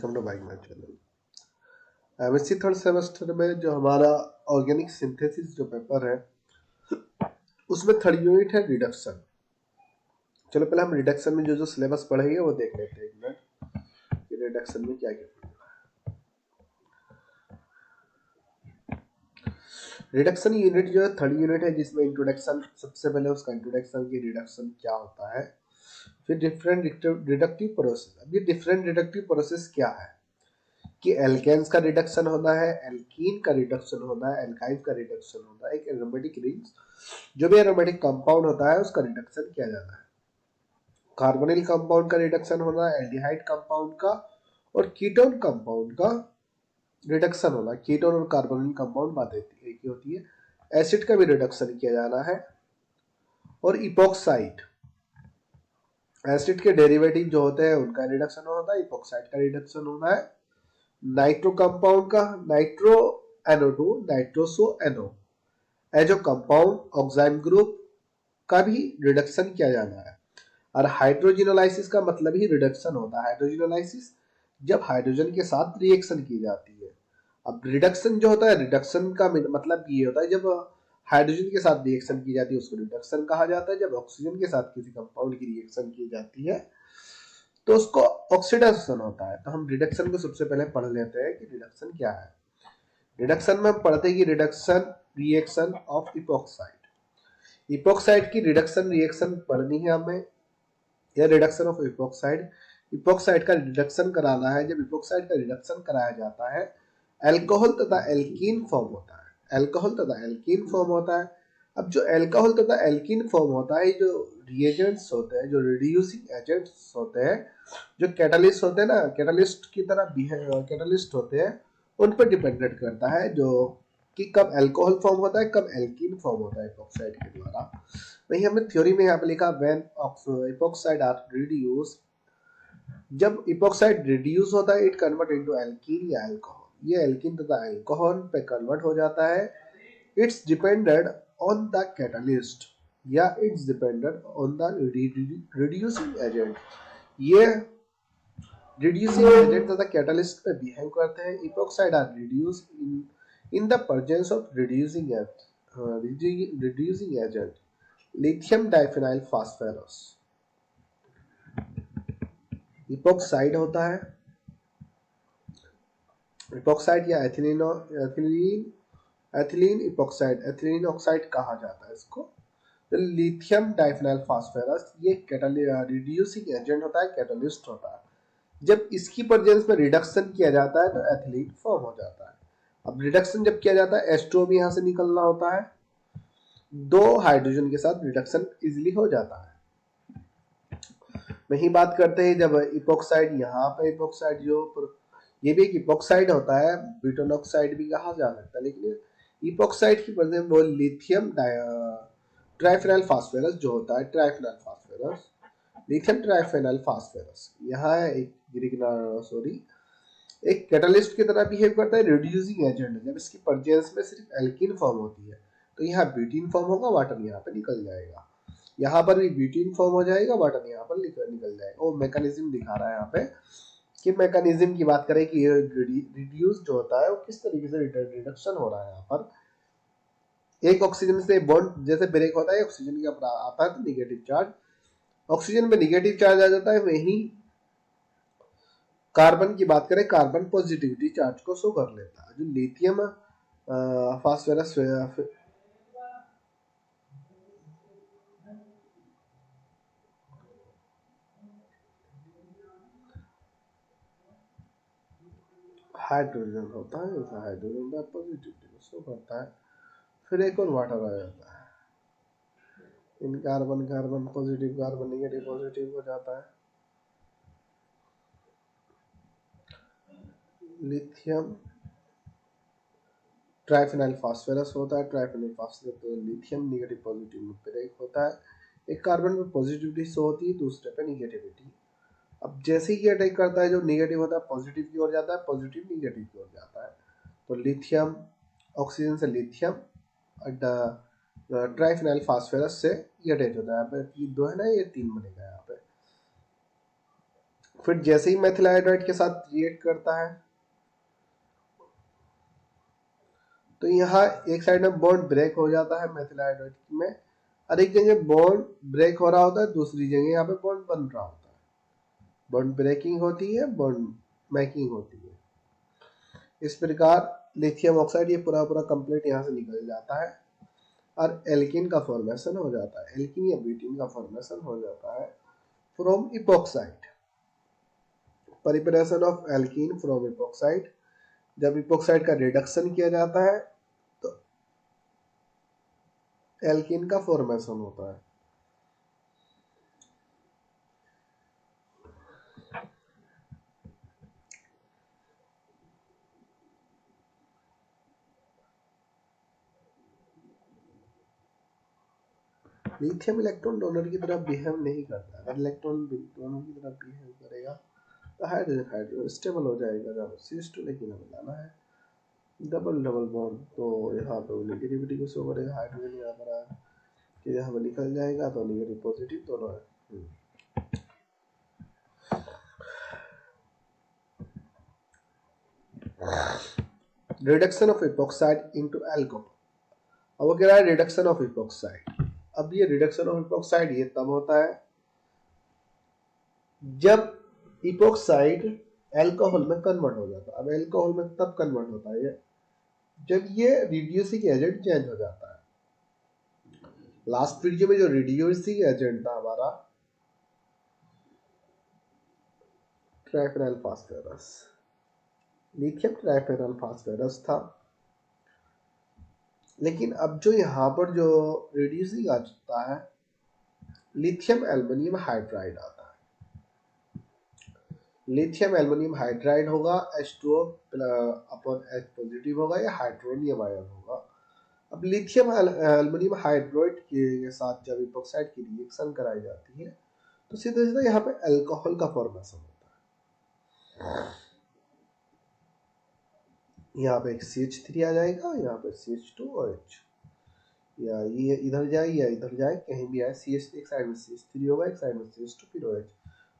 Welcome to bike my channel. MSc third semester में जो हमारा ऑर्गेनिक सिंथेसिस जो पेपर है उसमें थर्ड यूनिट है रिडक्शन। चलो पहले हम रिडक्शन में जो सिलेबस पढ़ेंगे वो देख लेते हैं एक मिनट कि रिडक्शन में क्या क्या। रिडक्शन यूनिट जो है थर्ड यूनिट है जिसमें इंट्रोडक्शन, सबसे पहले उसका इंट्रोडक्शन की रिडक्शन क्या होता है, फिर डिफरेंट रिडक्टिव प्रोसेस। अब ये डिफरेंट रिडक्टिव प्रोसेस क्या है कि एल्केन्स का रिडक्शन होना है, एल्कीन का रिडक्शन होना है, एल्काइल का रिडक्शन होना है, एक एरोमेटिक रिंग्स जो भी एरोमेटिक कंपाउंड होता है उसका रिडक्शन किया जाता है, कार्बोनिल कंपाउंड का रिडक्शन होना है, एल्डिहाइड कंपाउंड का और कीटोन कंपाउंड का रिडक्शन होना। कीटोन और कार्बोनिल कंपाउंड बात एक ही होती है। एसिड का भी रिडक्शन किया जाना है और इपोक्साइड, एसिड के डेरिवेटिव जो होते हैं उनका रिडक्शन होता है, इपोक्साइड का रिडक्शन होना है। नाइट्रो कंपाउंड का nitro NO2 nitroso NO azo compound oxide group का भी रिडक्शन किया जाना है। और हाइड्रोजिनोलाइसिस का मतलब ही रिडक्शन होता है। हाइड्रोजिनोलाइसिस जब हाइड्रोजन के साथ रिएक्शन की जाती है। अब रिडक्शन जो होता है, रिडक्शन का मतलब ये होता है जब हाइड्रोजन के साथ रिएक्शन की जाती है उसको रिडक्शन कहा जाता है। जब ऑक्सीजन के साथ किसी कंपाउंड की रिएक्शन की जाती है तो उसको ऑक्सीडेशन होता है। तो हम रिडक्शन को सबसे पहले पढ़ लेते हैं कि रिडक्शन क्या है। रिडक्शन में हम पढ़ते हैं कि reduction reaction of epoxide. Epoxide की रिडक्शन रिएक्शन पढ़नी है हमें, या रिडक्शन ऑफ इपोक्साइड। इपोक्साइड का रिडक्शन कराना है। जब इपोक्साइड का रिडक्शन कराया जाता है अल्कोहल तथा एल्कीन फॉर्म होता है। अल्कोहल तथा एल्कीन फॉर्म होता है। अब जो अल्कोहल तथा एल्कीन फॉर्म होता है, जो रिएजेंट्स होते हैं, जो रिड्यूसिंग एजेंट्स होते हैं, जो कैटालिस्ट होते हैं ना, कैटालिस्ट की तरह कैटालिस्ट होते हैं, उन पर डिपेंडेंट करता है जो कि कब अल्कोहल फॉर्म होता है, कब एल्कीन फॉर्म होता है इपोक्साइड के द्वारा। वही हमने थ्योरी में यहाँ पे लिखा व्हेन इपोक्साइड आर रिड्यूस, जब इपोक्साइड रिड्यूस होता है इट कन्वर्ट इनटू एल्कीन या अल्कोहल। ये एल्कीन तथा अल्कोहल पे कन्वर्ट हो जाता है। It's depended on the catalyst या it's depended on the reducing agent. ये रिड्यूसिंग एजेंट तथा कैटालिस्ट पे बिहेव करते हैं। Epoxide are reduce in the presence of reducing agent lithium diphenyl phosphorus. Epoxide होता है, इपोक्साइड या एथिलीन इपोक्साइड, एथिलीन ऑक्साइड कहा जाता है इसको। तो लिथियम डाइफेनाइल फास्फोरस ये रिड्यूसिंग एजेंट होता है, कैटालिस्ट होता है। जब इसकी प्रेजेंस में रिडक्शन किया जाता है तो एथिलीन फॉर्म हो जाता है। अब रिडक्शन जब किया जाता है एस्ट्रो भी यहाँ से निकलना होता है, दो हाइड्रोजन के साथ रिडक्शन इजिली हो जाता है। वही बात करते हैं जब इपोक्साइड, यहाँ पे इपोक्साइड जो ये भी एक इपोक्साइड होता है, ब्यूटेन ऑक्साइड भी कहा जा सकता है, लेकिन इपोक्साइड की प्रेजेंस वो लिथियम ट्राइफेनाइल फास्फोरस जो होता है, triphenyl phosphorus, lithium triphenyl phosphorus यहाँ है एक एक कैटालिस्ट की तरह बिहेव करता है, रिड्यूसिंग एजेंट। जब इसकी प्रेजेंस में सिर्फ एल्कीन फॉर्म होती है तो यहाँ ब्यूटीन फॉर्म होगा, वाटर यहाँ पे निकल जाएगा। यहाँ पर भी ब्यूटीन फॉर्म हो जाएगा, वाटर यहाँ पर निकल जाएगा। वो मैकेनिज्म दिखा रहा है यहाँ पे कि मैकेनिज्म की बात करें कि ये रिड्यूस जो होता है वो किस तरीके से रिडक्शन हो रहा है। यहाँ पर एक ऑक्सीजन से बॉन्ड जैसे ब्रेक होता है, ऑक्सीजन का आता है तो निगेटिव चार्ज, ऑक्सीजन में निगेटिव चार्ज आ जाता है। वही कार्बन की बात करें, कार्बन पॉजिटिविटी चार्ज को शो कर लेता है। जो लिथियम फास्फोरस हाइड्रोजन होता है, हाइड्रोजन का पॉजिटिविटी को शो करता है। फिर एक और वाटर आ जाता है, in carbon carbon positive, carbon negative positive हो जाता है। लिथियम ट्राइफेनाइल फास्फोरस होता है, ट्राइफेनाइल फास्फोरस तो लिथियम निगेटिव पॉजिटिव में ब्रेक होता है। एक कार्बन पे पॉजिटिविटी शो होती है, दूसरे पे निगेटिविटी। अब जैसे ही अटैक करता है जो निगेटिव होता है पॉजिटिव की ओर जाता है, पॉजिटिव निगेटिव की ओर जाता है। तो लिथियम ऑक्सीजन से लिथियम ट्राइफेनाइल फास्फोरस से ये अटैच होता है। यहाँ पे ये दो है ना, ये तीन बनेगा यहाँ पे। फिर जैसे ही मेथिल आयोडाइड के साथ रिएक्ट करता है तो यहाँ एक साइड में बॉन्ड ब्रेक हो जाता है मेथिल आयोडाइड में, और एक जगह बॉन्ड ब्रेक हो रहा होता है, दूसरी जगह यहाँ पे बॉन्ड बन रहा होता है। बॉन्ड ब्रेकिंग होती है, बॉन्ड मेकिंग होती है। इस प्रकार लिथियम ऑक्साइड ये पूरा पूरा कंप्लीट यहाँ से निकल जाता है और एल्कीन का फॉर्मेशन हो जाता है, एल्कीन या ब्यूटीन का फॉर्मेशन हो जाता है from epoxide. Preparation of alkene from epoxide, जब इपोक्साइड का रिडक्शन किया जाता है तो एल्कीन का फॉर्मेशन होता है। लिथियम इलेक्ट्रॉन डोनर की तरफ बिहेव नहीं करता। अगर इलेक्ट्रॉन डोनर की तरफ बिहेव करेगा तो हाइड्रोजन हाइड्रोजन स्टेबल हो जाएगा। जब CH2 लेकिन हमें लाना है डबल डबल बॉन्ड, तो यहाँ पे नेगेटिविटी को शो करेगा। हाइड्रोजन यहाँ पर आया कि यहाँ पे निकल जाएगा तो नेगेटिव पॉजिटिव दोनों है। Reduction of epoxide into alcohol. अब वो कह रहा है रिडक्शन ऑफ इपोक्साइड। अब ये रिडक्शन ऑफ इपोक्साइड ये तब होता है जब इपोक्साइड अल्कोहल में कन्वर्ट हो जाता है। अब अल्कोहल में तब कन्वर्ट होता है जब ये रिड्यूसिंग एजेंट चेंज हो जाता है। लास्ट वीडियो में जो रिड्यूसिंग एजेंट था हमारा ट्राइफेनॉल फास्फोरस, लिथियम ट्राइफेनॉल फास्फोरस था, लेकिन अब जो यहाँ पर जो रिड्यूसिंग आता है लिथियम एल्युमिनियम हाइड्राइड आता है। लिथियम एल्युमिनियम हाइड्राइड होगा, H2O अपॉन H पॉजिटिव होगा या हाइड्रोनियम आयन होगा। अब लिथियम एल्युमिनियम हाइड्राइड के साथ जब इपोक्साइड की रिएक्शन कराई जाती है तो सीधे सीधे यहाँ पे अल्कोहल का फॉर्मेशन होता है। यहाँ पे एक CH3 आ जाएगा, यहाँ पे CH2OH, या ये इधर जाए या इधर जाए, कहीं भी आए CH, एक साइड में CH3 होगा, एक साइड में CH2 फिर OH,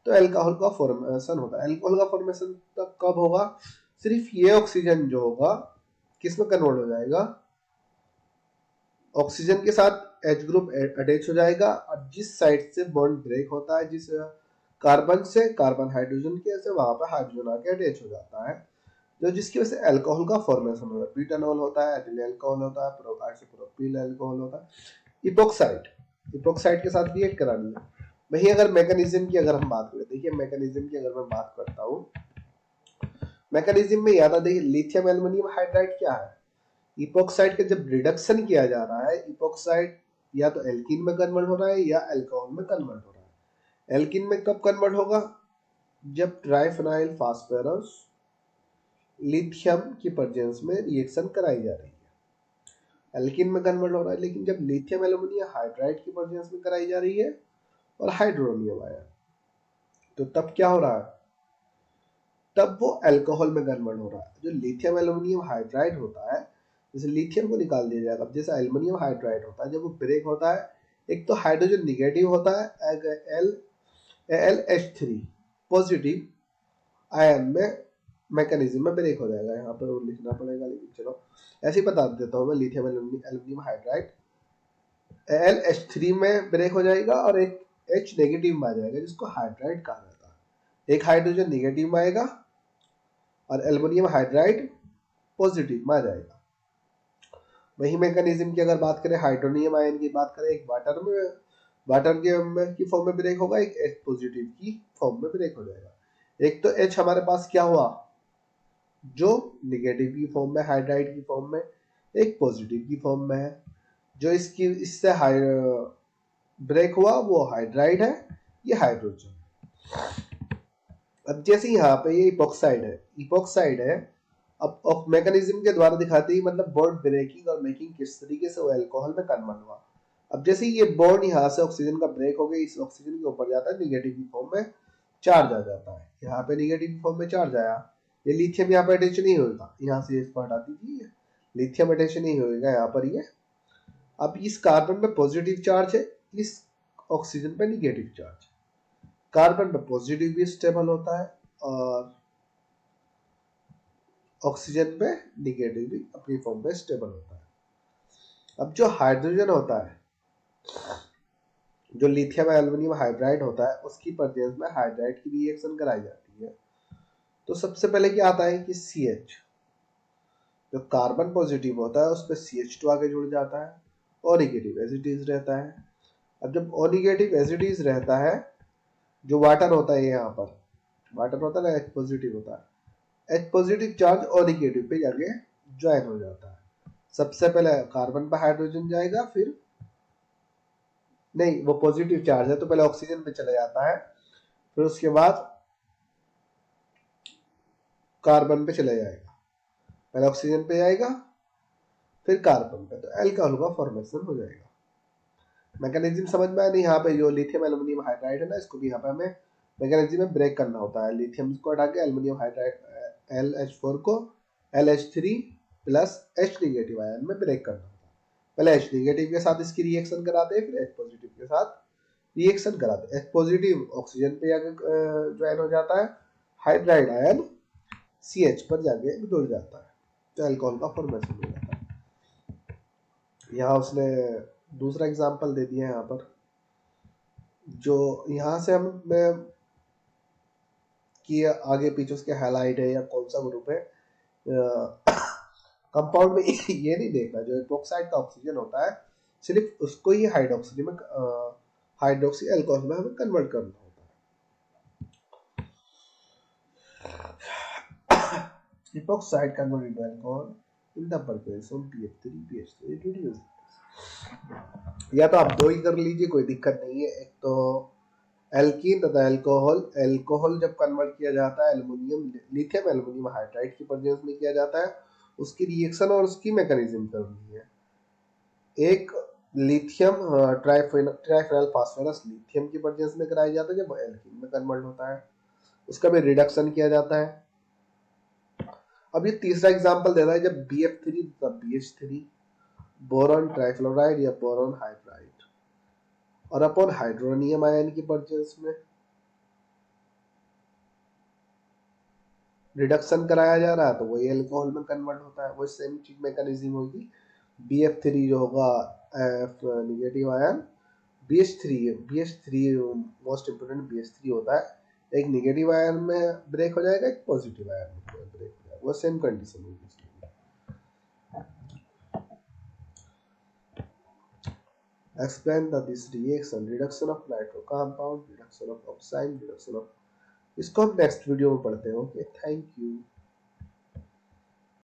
तो अल्कोहल का फॉर्मेशन होता है। अल्कोहल का फॉर्मेशन तब कब होगा? सिर्फ ये ऑक्सीजन जो होगा किस में कन्वर्ट हो जाएगा? ऑक्सीजन के साथ H ग्रुप अटैच हो जाएगा, और जिस साइड से बॉन्ड ब्रेक होता है, जिस कार्बन से कार्बन हाइड्रोजन के से वहां पर हाइड्रोजन आके अटैच हो जाता है, जो जिसकी वजह से अल्कोहल का फॉर्मेशन होता है। ब्यूटानॉल होता है, एथिल अल्कोहल होता है, आइसोप्रोपिल अल्कोहल होता है। इपोक्साइड के साथ रिएक्ट करानी है। वही अगर मैकेनिज्म की अगर हम बात करें, देखिए मैकेनिज्म की अगर मैं बात करता हूँ, मैकेनिज्म में याद आ, देखिए लिथियम एल्युमिनियम हाइड्राइड क्या है, इपोक्साइड का जब रिडक्शन किया जा रहा है, इपोक्साइड या तो एल्कीन में कन्वर्ट हो रहा है या अल्कोहल में कन्वर्ट हो रहा है। एल्कीन में कब कन्वर्ट होगा? जब ट्राइफेनाइल फास्फोरस लिथियम की प्रेजेंस में रिएक्शन कराई जा रही है। एल्कीन में कन्वर्ट हो रहा है, लेकिन जब लिथियम एल्युमिनियम हाइड्राइड की प्रेजेंस में कराई जा रही है और हाइड्रोनियम आया, तो तब क्या हो रहा है? तब वो अल्कोहल में कन्वर्ट हो रहा है। जो लिथियम एल्युमिनियम हाइड्राइड होता है, जैसे लिथियम को निकाल दिया जाएगा, जैसे एल्युमिनियम हाइड्राइड होता है, जब वो ब्रेक होता है, एक तो हाइड्रोजन निगेटिव होता है, LH3 पॉजिटिव आयन में मैकेनिज्म में ब्रेक हो जाएगा। यहाँ पर लिखना पड़ेगा, लेकिन चलो ऐसे ही बता देता हूँ मैं। लिथियम एल्युमिनियम हाइड्राइड LH3 में ब्रेक हो जाएगा और एक H नेगेटिव में आ जाएगा, जिसको हाइड्राइड कहा जाता है। एक हाइड्रोजन निगेटिव में आएगा और एल्युमिनियम हाइड्राइड पॉजिटिव में आ जाएगा। वही मैकेनिज्म की अगर बात करें, हाइड्रोनियम आयन की बात करें, एक वाटर की फॉर्म में ब्रेक होगा, एक H पॉजिटिव की फॉर्म में ब्रेक हो जाएगा। एक तो H हमारे पास क्या हुआ, जो निगेटिव की फॉर्म में, हाइड्राइड की फॉर्म में, एक पॉजिटिव की फॉर्म में है। जो इससे ब्रेक हुआ वो हाइड्राइड है, ये हाइड्रोजन। अब जैसे यहाँ पे ये इपोक्साइड है, अब मैकेनिज्म के द्वारा दिखाते ही, मतलब बॉन्ड ब्रेकिंग और मेकिंग किस तरीके से वो अल्कोहल में कन्वर्ट हुआ। अब जैसे ये बॉन्ड यहाँ से ऑक्सीजन का ब्रेक हो गया, इस ऑक्सीजन के ऊपर जाता है, निगेटिव की फॉर्म में चार्ज आ जाता है। यहाँ पे निगेटिव की फॉर्म में चार्ज आया, ये लिथियम यहाँ पे अटैच नहीं होगा, यहाँ से इसको हटा दीजिए, लिथियम अटैच नहीं होगा यहाँ पर ये। अब इस कार्बन में पॉजिटिव चार्ज है, इस ऑक्सीजन पे निगेटिव चार्ज। कार्बन पे पॉजिटिव भी स्टेबल होता है और ऑक्सीजन पे निगेटिव भी अपनी फॉर्म पे स्टेबल होता है। अब जो हाइड्रोजन होता है, जो लिथियम एल्युमिनियम हाइड्राइड होता है, उसकी प्रेजेंस में हाइड्राइड की रिएक्शन कराई जाती है। तो सबसे पहले क्या आता है कि CH, जो कार्बन पॉजिटिव होता है उस पर CH2 आगे जुड़ जाता है, और निगेटिव एज इट इज रहता है। अब जब O negative as it is रहता है, जो वाटर होता है, यहाँ पर वाटर होता है ना, H पॉजिटिव होता है, H positive charge O negative पे जाके ज्वाइन हो जाता है। सबसे पहले कार्बन पे हाइड्रोजन जाएगा, फिर नहीं, वो पॉजिटिव चार्ज है तो पहले ऑक्सीजन पे चला जाता है, फिर उसके बाद कार्बन पे चला जाएगा, पहले ऑक्सीजन पे जाएगा फिर कार्बन पे, तो एल्कोहल का फॉर्मेशन हो जाएगा। मैकेनिज्म समझ में आया नहीं? यहाँ पे जो लिथियम एल्युमिनियम हाइड्राइड है ना, इसको भी यहाँ पे हमें मैकेनिज्म में ब्रेक करना होता है। लिथियम को हटा के एल्युमिनियम हाइड्राइड LH4 को LH3 plus H negative ion में ब्रेक करना होता है। पहले H निगेटिव के साथ इसकी रिएक्शन कराते हैं, फिर H पॉजिटिव के साथ रिएक्शन कराते हैं। H पॉजिटिव ऑक्सीजन पे जाके ज्वाइन हो जाता है, हाइड्राइड आयन CH पर जाके जुड़ जाता है, तो अल्कोहल का फॉर्मेशन हो जाता है। यहाँ उसने दूसरा एग्जांपल दे दिया है यहाँ पर, जो यहाँ से हम कि आगे पीछे उसके हैलाइड है या कौन सा ग्रुप है, कंपाउंड में ये नहीं देखना। जो एपोक्साइड का ऑक्सीजन होता है, सिर्फ उसको ही हाइड्रोक्सी में हाइड्रोक्सी अल्कोहल में हमें कन्वर्ट करना होता है। Epoxide converted to alcohol in the presence of PF3 PH3 it reduce. या तो आप दो ही कर लीजिए, कोई दिक्कत नहीं है। एक तो एल्कीन तथा अल्कोहल, अल्कोहल जब कन्वर्ट किया जाता है एल्युमिनियम लिथियम एल्युमिनियम हाइड्राइड की प्रेजेंस में किया जाता है, उसकी रिएक्शन और उसकी मैकेनिज्म करनी है। एक लिथियम ट्राइफेनल फास्फोरस लिथियम की प्रेजेंस में कराया जाता है, जब एल्कीन में कन्वर्ट होता है उसका भी रिडक्शन किया जाता है। अब ये तीसरा एग्जांपल दे रहा है, जब BF3 तथा BH3 बोरॉन ट्राइफ्लोराइड या बोरॉन हाइड्राइड और अपॉन हाइड्रोनियम आयन की प्रेजेंस में रिडक्शन कराया जा रहा है, तो वही अल्कोहल में कन्वर्ट होता है। वही सेम चीज मैकेनिज्म होगी। BF3 जो होगा F negative ion, BH3 most important BH3 होता है, एक निगेटिव आयन में ब्रेक हो जाएगा, एक पॉजिटिव आयन में ब्रेक हो जाएगा, वो सेम कंडीशन होगी। Explain this reaction, reduction of nitro compound, reduction of oxide, reduction of, इसको हम नेक्स्ट वीडियो में पढ़ते हैं। Okay, thank you.